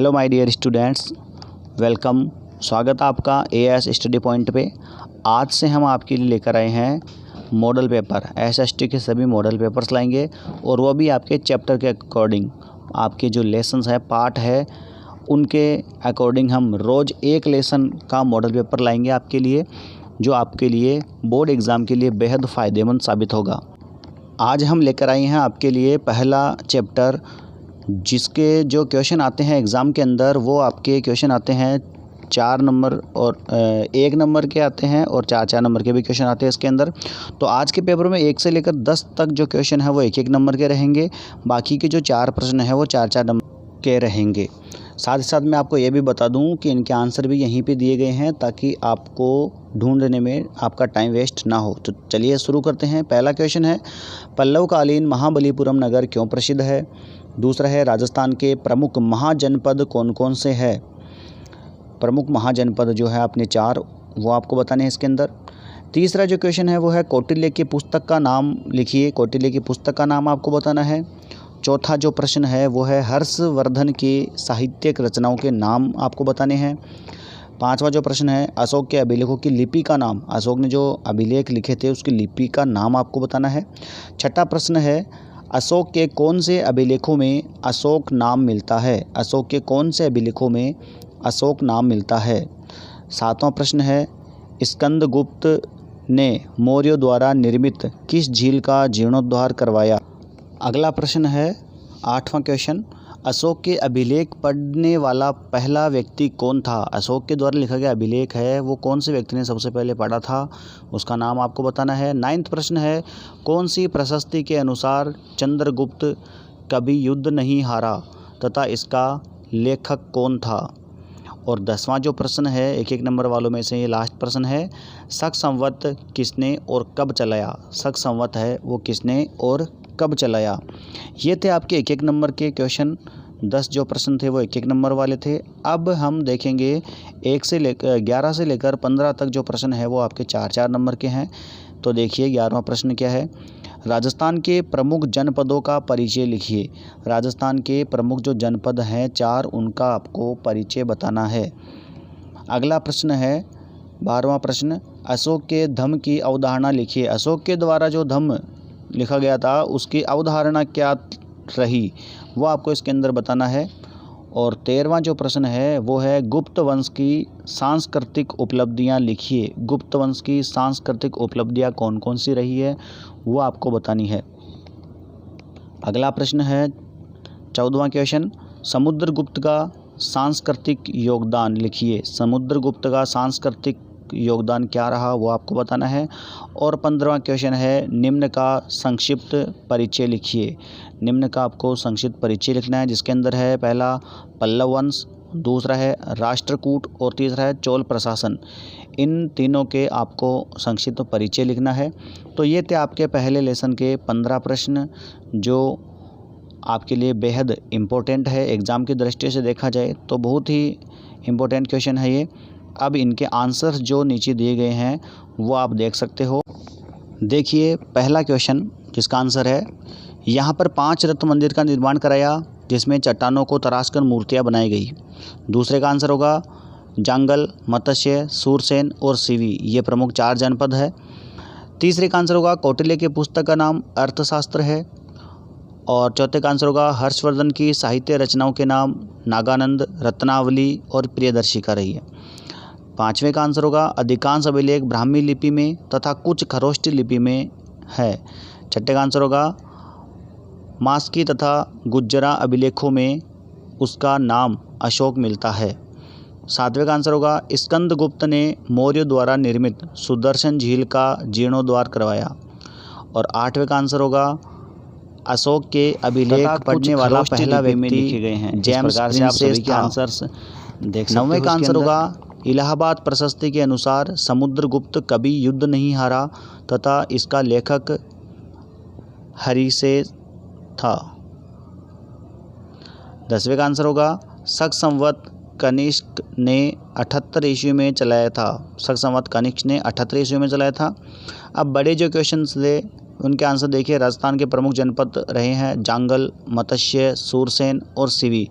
Hello my dear students, welcome. स्वागत है आपका एएस स्टडी पॉइंट पे। आज से हम आपके लिए लेकर आए हैं मॉडल पेपर। एसएसटी के सभी मॉडल पेपर्स लाएंगे और वो भी आपके चैप्टर के अकॉर्डिंग। आपके जो लेसन्स है, पार्ट है, उनके अकॉर्डिंग हम रोज़ एक लेसन का मॉडल पेपर लाएंगे आपके लिए, जो आपके लिए बोर्ड एग्ज़ाम के लिए बेहद फ़ायदेमंद साबित होगा। आज हम लेकर आए हैं आपके लिए पहला चैप्टर, जिसके जो क्वेश्चन आते हैं एग्ज़ाम के अंदर, वो आपके क्वेश्चन आते हैं 4 नंबर और 1 नंबर के आते हैं और 4 नंबर के भी क्वेश्चन आते हैं इसके अंदर। तो आज के पेपर में 1 से लेकर 10 तक जो क्वेश्चन है वो 1-1 नंबर के रहेंगे। बाकी के जो 4 प्रश्न हैं वो 4-4 नंबर के रहेंगे। साथ ही साथ मैं आपको ये भी बता दूं कि इनके आंसर भी यहीं पे दिए गए हैं, ताकि आपको ढूंढने में आपका टाइम वेस्ट ना हो। तो चलिए शुरू करते हैं। पहला क्वेश्चन है, पल्लवकालीन महाबलीपुरम नगर क्यों प्रसिद्ध है? दूसरा है, राजस्थान के प्रमुख महाजनपद कौन कौन से हैं? प्रमुख महाजनपद जो है अपने 4, वो आपको बताने हैं इसके अंदर। तीसरा जो क्वेश्चन है वो है, कौटिल्य की पुस्तक का नाम लिखिए। कौटिल्य की पुस्तक का नाम आपको बताना है। चौथा जो प्रश्न है वो है, हर्षवर्धन की साहित्यिक रचनाओं के नाम आपको बताने हैं। 5वां जो प्रश्न है, अशोक के अभिलेखों की लिपि का नाम। अशोक ने जो अभिलेख लिखे थे उसकी लिपि का नाम आपको बताना है। छठा प्रश्न है, अशोक के कौन से अभिलेखों में अशोक नाम मिलता है? अशोक के कौन से अभिलेखों में अशोक नाम मिलता है? 7वां प्रश्न है, स्कंदगुप्त ने मौर्यों द्वारा निर्मित किस झील का जीर्णोद्धार करवाया? अगला प्रश्न है 8वां क्वेश्चन, अशोक के अभिलेख पढ़ने वाला पहला व्यक्ति कौन था? अशोक के द्वारा लिखा गया अभिलेख है वो कौन से व्यक्ति ने सबसे पहले पढ़ा था, उसका नाम आपको बताना है। 9वां प्रश्न है, कौन सी प्रशस्ति के अनुसार चंद्रगुप्त कभी युद्ध नहीं हारा तथा इसका लेखक कौन था? और 10वां जो प्रश्न है, 1-1 नंबर वालों में से ये लास्ट प्रश्न है, शक संवत किसने और कब चलाया? शक संवत है वो किसने और कब चलाया? ये थे आपके 1-1 नंबर के क्वेश्चन। 10 जो प्रश्न थे वो 1-1 नंबर वाले थे। अब हम देखेंगे 1 से लेकर 11 से लेकर 15 तक जो प्रश्न है वो आपके 4-4 नंबर के हैं। तो देखिए 11वां प्रश्न क्या है, राजस्थान के प्रमुख जनपदों का परिचय लिखिए। राजस्थान के प्रमुख जो जनपद हैं 4, उनका आपको परिचय बताना है। अगला प्रश्न है 12वां प्रश्न, अशोक के धम्म की अवधारणा लिखिए। अशोक के द्वारा जो धम्म लिखा गया था उसकी अवधारणा क्या रही, वो आपको इसके अंदर बताना है। और 13वां जो प्रश्न है वो है, गुप्त वंश की सांस्कृतिक उपलब्धियां लिखिए। गुप्त वंश की सांस्कृतिक उपलब्धियां कौन कौन सी रही है वो आपको बतानी है। अगला प्रश्न है 14वां क्वेश्चन, समुद्रगुप्त का सांस्कृतिक योगदान लिखिए। समुद्रगुप्त का सांस्कृतिक योगदान क्या रहा वो आपको बताना है। और 15वां क्वेश्चन है, निम्न का संक्षिप्त परिचय लिखिए। निम्न का आपको संक्षिप्त परिचय लिखना है, जिसके अंदर है पहला पल्लव वंश, दूसरा है राष्ट्रकूट और तीसरा है चोल प्रशासन। इन तीनों के आपको संक्षिप्त परिचय लिखना है। तो ये थे आपके पहले लेसन के 15 प्रश्न, जो आपके लिए बेहद इम्पोर्टेंट है। एग्ज़ाम की दृष्टि से देखा जाए तो बहुत ही इम्पोर्टेंट क्वेश्चन है ये। अब इनके आंसर्स जो नीचे दिए गए हैं वो आप देख सकते हो। देखिए पहला क्वेश्चन, जिसका आंसर है, यहाँ पर 5 रत्न मंदिर का निर्माण कराया जिसमें चट्टानों को तराशकर मूर्तियाँ बनाई गई। दूसरे का आंसर होगा, जांगल, मत्स्य, सूरसेन और सीवी, ये प्रमुख 4 जनपद है। तीसरे का आंसर होगा, कौटिल्य की पुस्तक का नाम अर्थशास्त्र है। और चौथे का आंसर होगा, हर्षवर्धन की साहित्य रचनाओं के नाम नागानंद, रत्नावली और प्रियदर्शिका रही है। 5वें का आंसर होगा, अधिकांश अभिलेख ब्राह्मी लिपि में तथा कुछ खरोष्टी लिपि में है। 6ठे का आंसर होगा, मास्की तथा गुज्जरा अभिलेखों में उसका नाम अशोक मिलता है। 7वें का आंसर होगा, स्कंदगुप्त ने मौर्यों द्वारा निर्मित सुदर्शन झील का जीर्णोद्धार करवाया। और 8वें का आंसर होगा, अशोक के अभिलेख पढ़ने वाला पहला व्यक्ति लिखे गए हैं। जेम्स प्रिंसेस के आंसर्स देख सकते हो। 9वें का आंसर होगा, इलाहाबाद प्रशस्ति के अनुसार समुद्रगुप्त कभी युद्ध नहीं हारा तथा इसका लेखक हरिसे था। 10वें का आंसर होगा, शक संवत कनिष्क ने 78 ईस्वी में चलाया था। शक संवत कनिष्क ने 78 ईस्वी में चलाया था। अब बड़े जो क्वेश्चंस थे उनके आंसर देखिए। राजस्थान के प्रमुख जनपद रहे हैं जांगल, मत्स्य, सूरसेन और सीवी।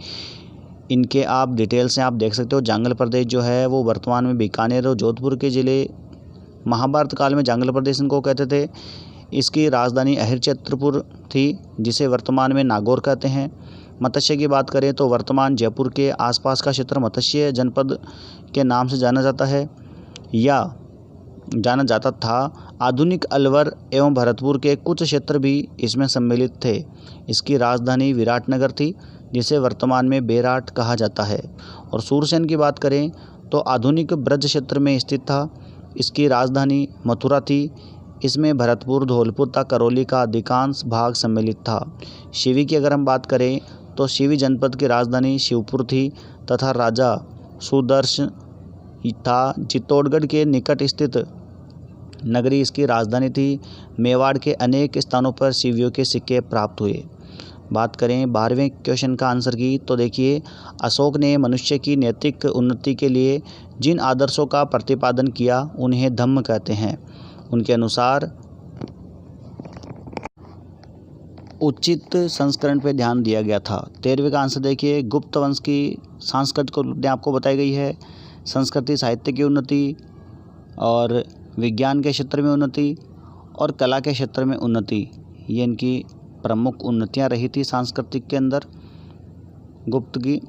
इनके आप डिटेल से आप देख सकते हो। जांगल प्रदेश जो है वो वर्तमान में बीकानेर और जोधपुर के ज़िले, महाभारत काल में जांगल प्रदेश इनको कहते थे। इसकी राजधानी अहिरचत्रपुर थी, जिसे वर्तमान में नागौर कहते हैं। मत्स्य की बात करें तो वर्तमान जयपुर के आसपास का क्षेत्र मत्स्य जनपद के नाम से जाना जाता है या जाना जाता था। आधुनिक अलवर एवं भरतपुर के कुछ क्षेत्र भी इसमें सम्मिलित थे। इसकी राजधानी विराटनगर थी, जिसे वर्तमान में बेराट कहा जाता है। और सूरसेन की बात करें तो आधुनिक ब्रज क्षेत्र में स्थित था। इसकी राजधानी मथुरा थी। इसमें भरतपुर, धौलपुर तथा करौली का अधिकांश भाग सम्मिलित था। शिवी की अगर हम बात करें तो शिवी जनपद की राजधानी शिवपुर थी तथा राजा सुदर्शन था। चित्तौड़गढ़ के निकट स्थित नगरी इसकी राजधानी थी। मेवाड़ के अनेक स्थानों पर शिवियों के सिक्के प्राप्त हुए। बात करें 12वें क्वेश्चन का आंसर की तो देखिए, अशोक ने मनुष्य की नैतिक उन्नति के लिए जिन आदर्शों का प्रतिपादन किया उन्हें धम्म कहते हैं। उनके अनुसार उचित संस्करण पर ध्यान दिया गया था। 13वें का आंसर देखिए, गुप्त वंश की सांस्कृतिक उन्नति आपको बताई गई है। संस्कृति साहित्य की उन्नति और विज्ञान के क्षेत्र में उन्नति और कला के क्षेत्र में उन्नति, ये इनकी प्रमुख उन्नतियां रही थी सांस्कृतिक के अंदर गुप्त की।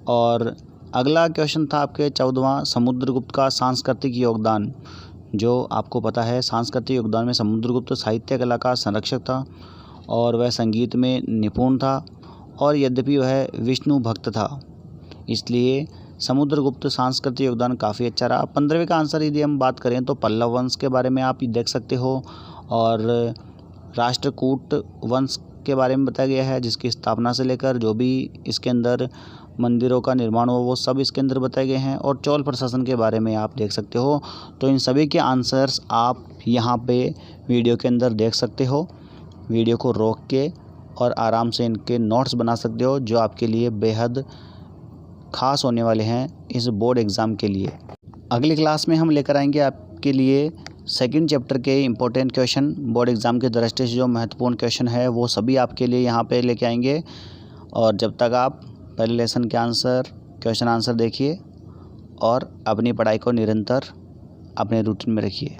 और अगला क्वेश्चन था आपके 14वां, समुद्रगुप्त का सांस्कृतिक योगदान। जो आपको पता है सांस्कृतिक योगदान में समुद्रगुप्त साहित्य कला का संरक्षक था और वह संगीत में निपुण था और यद्यपि वह विष्णु भक्त था, इसलिए समुद्रगुप्त सांस्कृतिक योगदान काफ़ी अच्छा रहा। 15वें का आंसर यदि हम बात करें तो पल्लव वंश के बारे में आप देख सकते हो और राष्ट्रकूट वंश के बारे में बताया गया है, जिसकी स्थापना से लेकर जो भी इसके अंदर मंदिरों का निर्माण हुआ वो सब इसके अंदर बताए गए हैं। और चोल प्रशासन के बारे में आप देख सकते हो। तो इन सभी के आंसर्स आप यहाँ पे वीडियो के अंदर देख सकते हो। वीडियो को रोक के और आराम से इनके नोट्स बना सकते हो, जो आपके लिए बेहद खास होने वाले हैं इस बोर्ड एग्ज़ाम के लिए। अगली क्लास में हम लेकर आएंगे आपके लिए सेकंड चैप्टर के इम्पोर्टेंट क्वेश्चन। बोर्ड एग्ज़ाम के दृष्टि से जो महत्वपूर्ण क्वेश्चन है वो सभी आपके लिए यहाँ पे लेके आएंगे। और जब तक आप पहले लेसन के क्वेश्चन आंसर देखिए और अपनी पढ़ाई को निरंतर अपने रूटीन में रखिए।